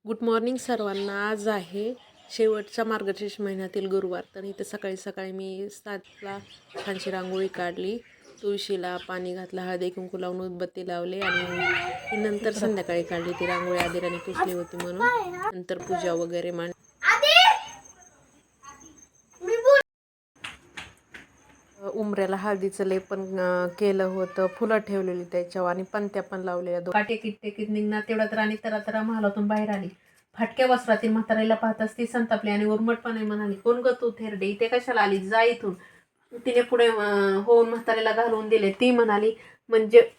Good morning सर्वांना. आज आहे शेवटचा मार्गशीर्ष महिन्यातील गुरुवार. तर इथे सकाळी सकाळी मी 7ला छानशी रांगोळी काढली, तुळशीला पाणी घातलं, हळदी कुंकू लावून उदबत्ती लावले आणि ती नंतर संध्याकाळी काढली. ती रांगोळी आदिराने पुसली होती म्हणून. नंतर पूजा वगैरे उंबऱ्याला हळदीचं लेपन केलं होतं, फुलं ठेवलेली त्याच्यावर आणि पंत्या पण लावलेल्या. टेकीत टेकीत निघणार तेवढा तर आणि तरा महालातून बाहेर आली. फाटक्या वस्त्रातील म्हातारीला पाहताच ती संतापली आणि उर्मटपणे म्हणाली, कोण ग तू थेरडे, इथे कशाला आली, जा इथून. तिने पुढे होऊन म्हातारीला घालवून दिले. ती म्हणाली, म्हणजे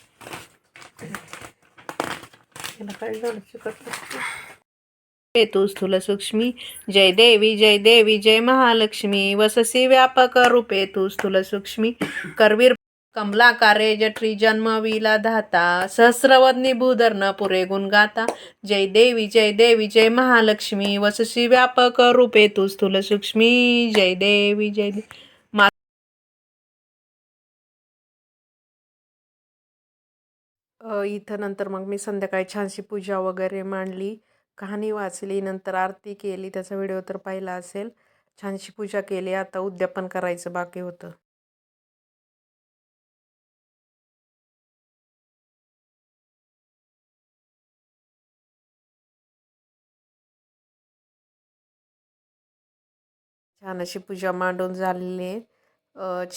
तू स्थूल सूक्ष्मी, जय देवी जय देवी जय महालक्ष्मी, वससी व्यापक रूपे तू स्थूल सूक्ष्मी, करवीर कमलाकारे जठी जन्मविला धाता, सहस्रवदनी भूधरण पुरे गुण गाता, जय देवी जय महालक्ष्मी, वससी व्यापक रूपे तू स्थूल सूक्ष्मी, जय देवी जय देवी. इथं नंतर मग मी संध्याकाळी छानशी पूजा वगैरे मांडली, कहाणी वाचली, नंतर आरती केली. त्याचा व्हिडिओ तर पाहिला असेल. छानशी पूजा केली. आता उद्यापन करायचं बाकी होतं. छान अशी पूजा मांडून झालेली आहे.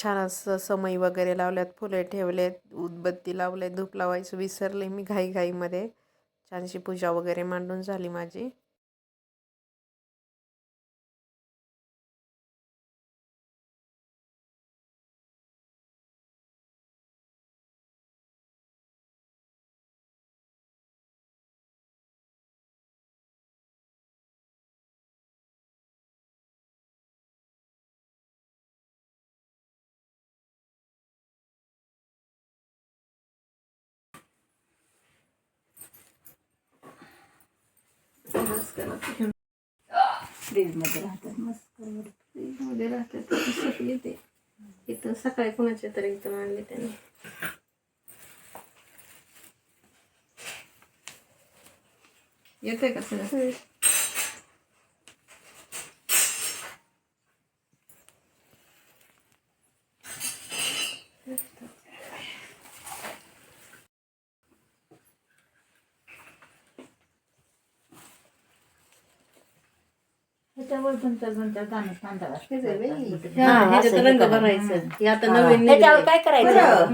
छान असं समई वगैरे लावल्यात, फुले ठेवलेत, उदबत्ती लावले, धूप लावायचं विसरले मी घाईमध्ये. छानशी पूजा वगैरे मांडून झाली माझी. फ्रीजमध्ये राहतात, मस्त फ्रीजमध्ये राहतात. सगळी ते इथं सकाळी कोणाच्या तरी इथून आणले त्याने. येते का सगळं? त्याच्यावर दोन-चार दाणे तांदळा रंग भरायचं. हे आता नवीन त्याच्यावर काय करायचं?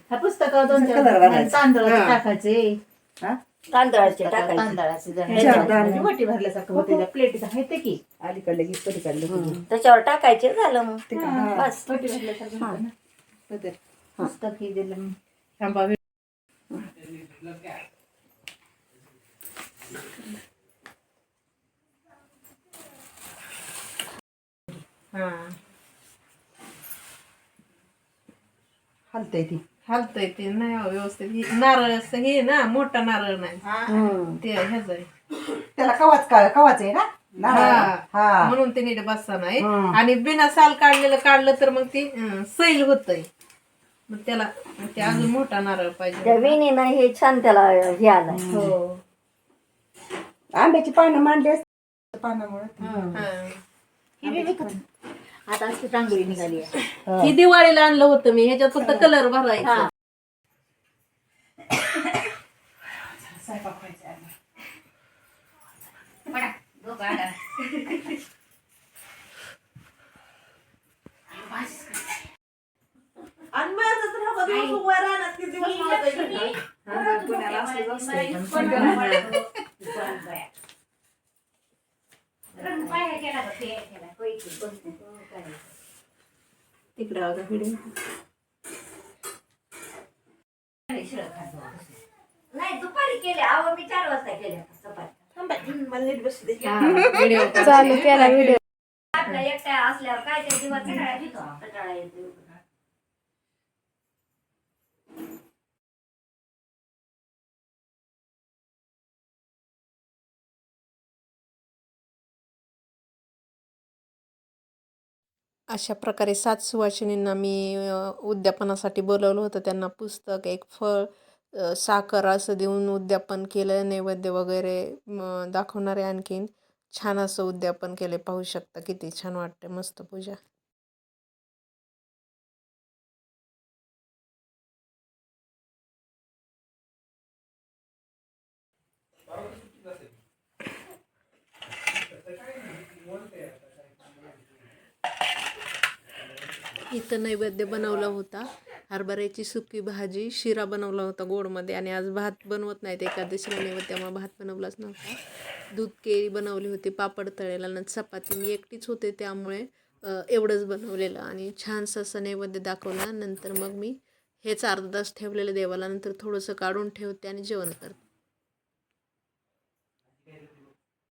ह्या पुस्तकावर 2-4 तांदळाचे टाकायचे. तांदळाचे टाकायचे. तांदळाचे वाटी भरल्यासारखं होते. त्या प्लेटीत आहे ते की अलीकडे की पलीकडलं त्याच्यावर टाकायचे, झालं मग बस. वाटी भरल्यासारखं होतं ना. पुस्तक हे दिलं. हलतय ती हलतय ते नाही हो व्यवस्थित. नारळ हे ना, मोठा नारळ नाही ते ह्याच आहे. त्याला कवाच आहे ना हा, म्हणून ते नीट बसता नाही. आणि बिना साल काढलं तर मग ती सैल होतय. मग त्याला ते अजून मोठा नारळ पाहिजे. त्या विणीनं हे छान त्याला हे आलं. हो, आंब्याची पानं मांडली असते पानामुळे. आता अशी रांगोळी निघाली आहे. ही दिवाळीला आणलं होतं मी. ह्याच्यात फक्त कलर भरायचा. तिकडे नाही, दुपारी केल्या. मी 4 वाजता केल्या चालू केला व्हिडिओ. आपल्या एकट्या असल्यावर काय ते दिवस कंटाळा येतो. अशा प्रकारे 7 सुवासिनींना मी उद्यापनासाठी बोलवलं होतं. त्यांना पुस्तक, एक फळ, साखर असं देऊन उद्यापन केलं, नैवेद्य वगैरे दाखवणार आहे. आणखीन छान असं उद्यापन केले, पाहू शकता किती छान वाटते, मस्त पूजा. इथं नैवेद्य बनवला होता, हरभऱ्याची सुकी भाजी, शिरा बनवला होता गोडमध्ये. आणि आज भात बनवत नाहीत एकादशीला नैवेद्य, त्यामुळे भात बनवलाच नव्हता. दूध केळी बनवली होती, पापड तळलेला, आणि चपाती मी एकटीच होते त्यामुळे एवढंच बनवलेलं. आणि छानसं असं नैवेद्य दाखवला. नंतर मग मी हेच अर्धा तास ठेवलेलं देवाला, नंतर थोडंसं काढून ठेवते आणि जेवण करते.